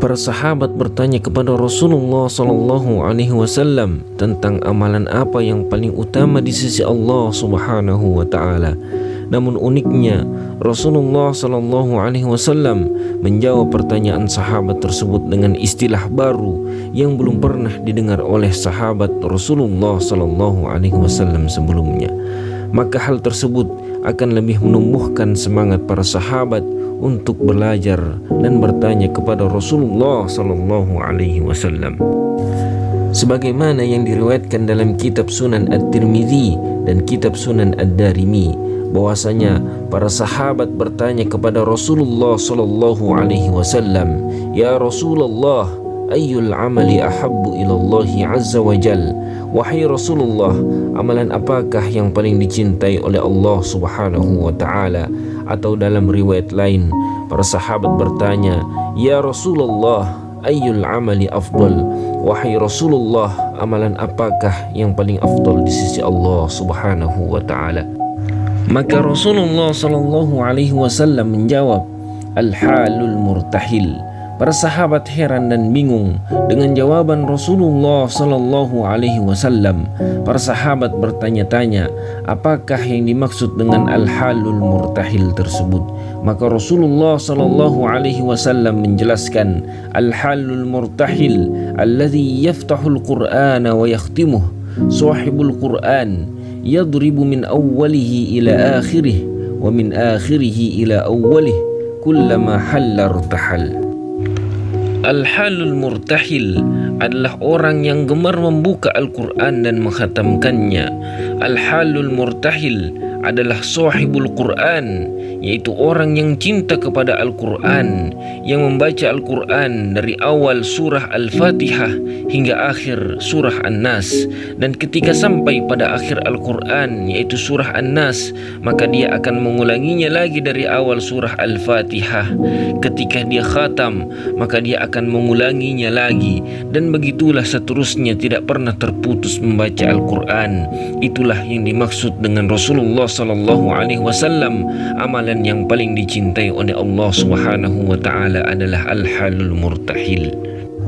Para sahabat bertanya kepada Rasulullah sallallahu alaihi wasallam tentang amalan apa yang paling utama di sisi Allah Subhanahu wa taala. Namun uniknya Rasulullah sallallahu alaihi wasallam menjawab pertanyaan sahabat tersebut dengan istilah baru yang belum pernah didengar oleh sahabat Rasulullah sallallahu alaihi wasallam sebelumnya. Maka hal tersebut akan lebih menumbuhkan semangat para sahabat untuk belajar dan bertanya kepada Rasulullah sallallahu alaihi wasallam. Sebagaimana yang diriwayatkan dalam kitab Sunan At-Tirmidzi dan kitab Sunan Ad-Darimi, bahwasanya para sahabat bertanya kepada Rasulullah sallallahu alaihi wasallam, "Ya Rasulullah, ayyul amali ahabbu ilallahi azza wa jal?" Wahai Rasulullah, amalan apakah yang paling dicintai oleh Allah Subhanahu wa taala? Atau dalam riwayat lain, para sahabat bertanya, "Ya Rasulullah, ayyul amali afdal?" Wahai Rasulullah, amalan apakah yang paling afdal di sisi Allah Subhanahu wa taala? Maka Rasulullah sallallahu alaihi wasallam menjawab, "Al-halul murtahil." Para sahabat heran dan bingung dengan jawaban Rasulullah sallallahu alaihi wasallam. Para sahabat bertanya-tanya, apakah yang dimaksud dengan al-halul murtahil tersebut? Maka Rasulullah sallallahu alaihi wasallam menjelaskan, al-halul murtahil alladhi yaftahul qur'ana wa yakhtimuh, sahibul qur'an yadribu min awwalihi ila akhirih wa min akhirihi ila awwalih kullama halla irtahal. Al-halul murtahil adalah orang yang gemar membuka Al-Quran dan menghatamkannya. Al-halul murtahil adalah sahibul Quran, yaitu orang yang cinta kepada Al-Quran, yang membaca Al-Quran dari awal surah Al-Fatihah hingga akhir surah An-Nas. Dan ketika sampai pada akhir Al-Quran, yaitu surah An-Nas, maka dia akan mengulanginya lagi dari awal surah Al-Fatihah. Ketika dia khatam, maka dia akan mengulanginya lagi, dan begitulah seterusnya, tidak pernah terputus membaca Al-Quran. Itulah yang dimaksud dengan Rasulullah sallallahu alaihi wasallam, amalan yang paling dicintai oleh Allah Subhanahu wa taala adalah al-halul murtahil.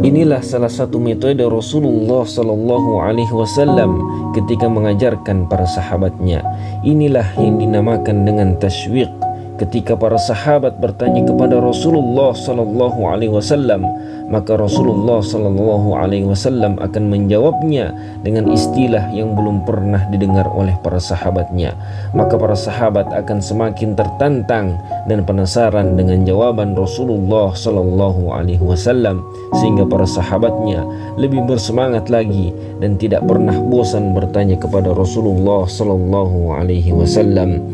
Inilah salah satu metode Rasulullah sallallahu alaihi wasallam ketika mengajarkan para sahabatnya. Inilah yang dinamakan dengan tasywiq. Ketika para sahabat bertanya kepada Rasulullah sallallahu alaihi wasallam, maka Rasulullah sallallahu alaihi wasallam akan menjawabnya dengan istilah yang belum pernah didengar oleh para sahabatnya. Maka para sahabat akan semakin tertantang dan penasaran dengan jawaban Rasulullah sallallahu alaihi wasallam, sehingga para sahabatnya lebih bersemangat lagi dan tidak pernah bosan bertanya kepada Rasulullah sallallahu alaihi wasallam.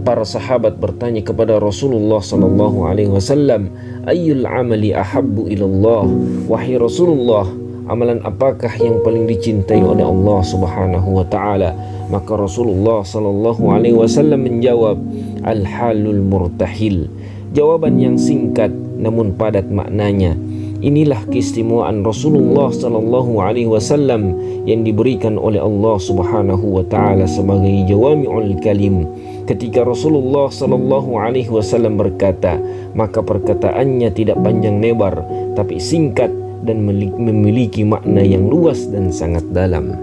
Para sahabat bertanya kepada Rasulullah sallallahu alaihi wasallam, ayyul amali ahabbu ilallah? Wahai Rasulullah, amalan apakah yang paling dicintai oleh Allah Subhanahu wa taala? Maka Rasulullah sallallahu alaihi wasallam menjawab, al-halul murtahil. Jawaban yang singkat namun padat maknanya. Inilah keistimewaan Rasulullah sallallahu alaihi wasallam yang diberikan oleh Allah Subhanahu wa taala sebagai jawami'ul kalim. Ketika Rasulullah sallallahu alaihi wasallam berkata, maka perkataannya tidak panjang lebar tapi singkat dan memiliki makna yang luas dan sangat dalam.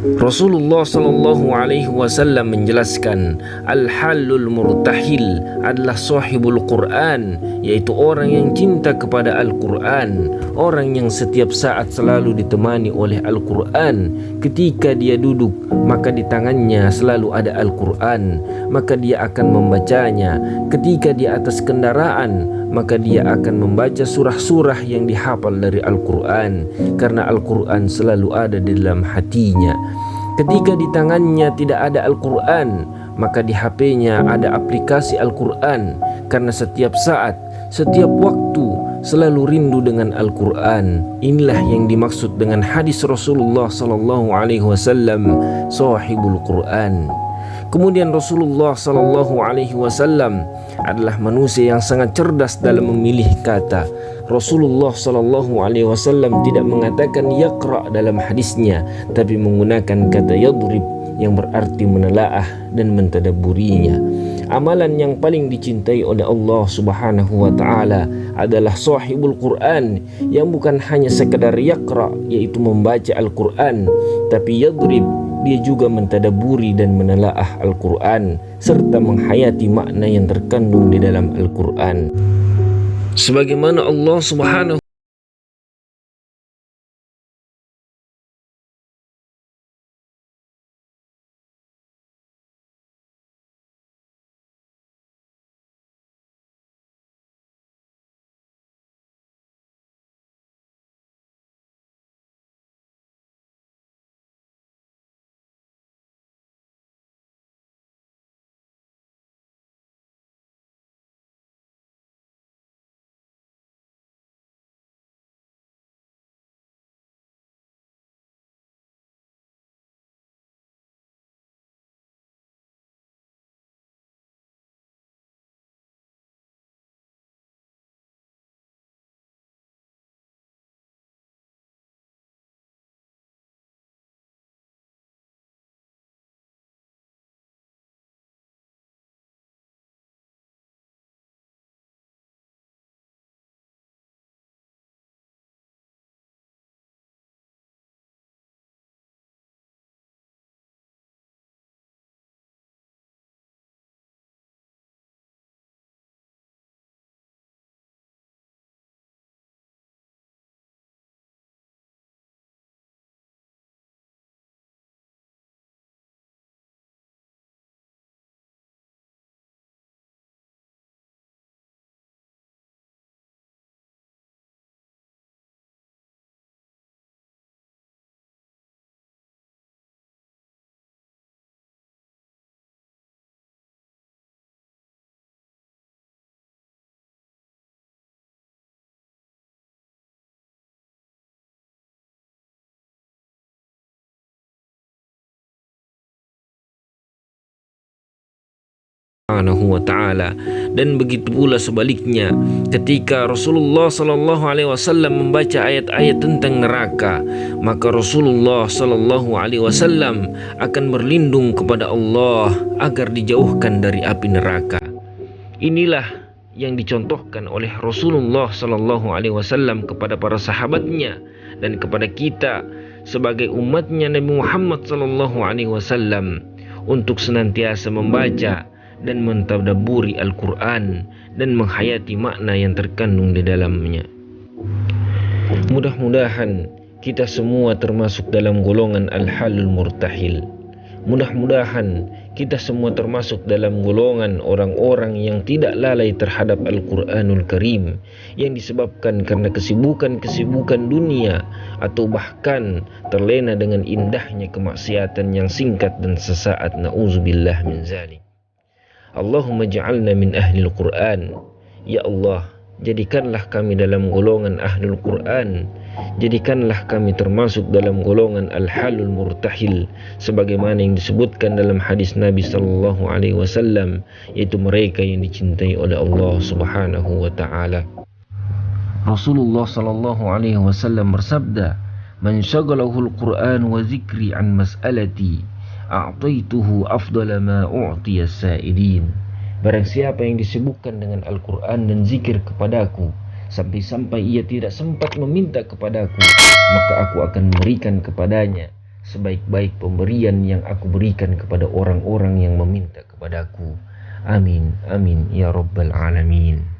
Rasulullah sallallahu alaihi wasallam menjelaskan, al-halul murtahil adalah sahibul Quran, yaitu orang yang cinta kepada Al-Quran, orang yang setiap saat selalu ditemani oleh Al-Quran. Ketika dia duduk, maka di tangannya selalu ada Al-Quran, maka dia akan membacanya. Ketika di atas kendaraan, maka dia akan membaca surah-surah yang dihafal dari Al-Quran, karena Al-Quran selalu ada di dalam hatinya. Ketika di tangannya tidak ada Al-Quran, maka di HP-nya ada aplikasi Al-Quran, karena setiap saat, setiap waktu selalu rindu dengan Al-Quran. Inilah yang dimaksud dengan hadis Rasulullah sallallahu alaihi wasallam, sahibul Quran. Kemudian Rasulullah sallallahu alaihi wasallam adalah manusia yang sangat cerdas dalam memilih kata. Rasulullah sallallahu alaihi wasallam tidak mengatakan yaqra dalam hadisnya, tapi menggunakan kata yadrib yang berarti menelaah dan mentadabburinya. Amalan yang paling dicintai oleh Allah Subhanahu wa taala adalah sahibul Quran, yang bukan hanya sekedar yaqra, yaitu membaca Al-Quran, tapi yadrib, dia juga mentadaburi dan menelaah Al-Quran serta menghayati makna yang terkandung di dalam Al-Quran. Sebagaimana Allah Subhanahu Subhanahu wa ta'ala. Dan begitu pula sebaliknya, ketika Rasulullah sallallahu alaihi wasallam membaca ayat-ayat tentang neraka, maka Rasulullah sallallahu alaihi wasallam akan berlindung kepada Allah agar dijauhkan dari api neraka. Inilah yang dicontohkan oleh Rasulullah sallallahu alaihi wasallam kepada para sahabatnya dan kepada kita sebagai umatnya Nabi Muhammad sallallahu alaihi wasallam untuk senantiasa membaca dan mentadabburi Al-Quran dan menghayati makna yang terkandung di dalamnya. Mudah-mudahan kita semua termasuk dalam golongan Al-Halul Murtahil. Mudah-mudahan kita semua termasuk dalam golongan orang-orang yang tidak lalai terhadap Al-Quranul Karim, yang disebabkan karena kesibukan-kesibukan dunia atau bahkan terlena dengan indahnya kemaksiatan yang singkat dan sesaat. Na'udzubillah min zalik. Allahumma ja'alna min ahlil Quran. Ya Allah, jadikanlah kami dalam golongan ahlul Quran. Jadikanlah kami termasuk dalam golongan al-halul murtahil, sebagaimana yang disebutkan dalam hadis Nabi sallallahu alaihi wasallam, yaitu mereka yang dicintai oleh Allah Subhanahu wa taala. Rasulullah sallallahu alaihi wasallam bersabda, "Man syaghalahu al-Quran wa zikri an mas'alati a'taituhu afdala ma u'tiya as-sa'ilin." Barang siapa yang disibukkan dengan Al-Quran dan zikir kepadaku sampai-sampai ia tidak sempat meminta kepadaku, maka aku akan memberikan kepadanya sebaik-baik pemberian yang aku berikan kepada orang-orang yang meminta kepadaku. Amin, amin, ya rabbal alamin.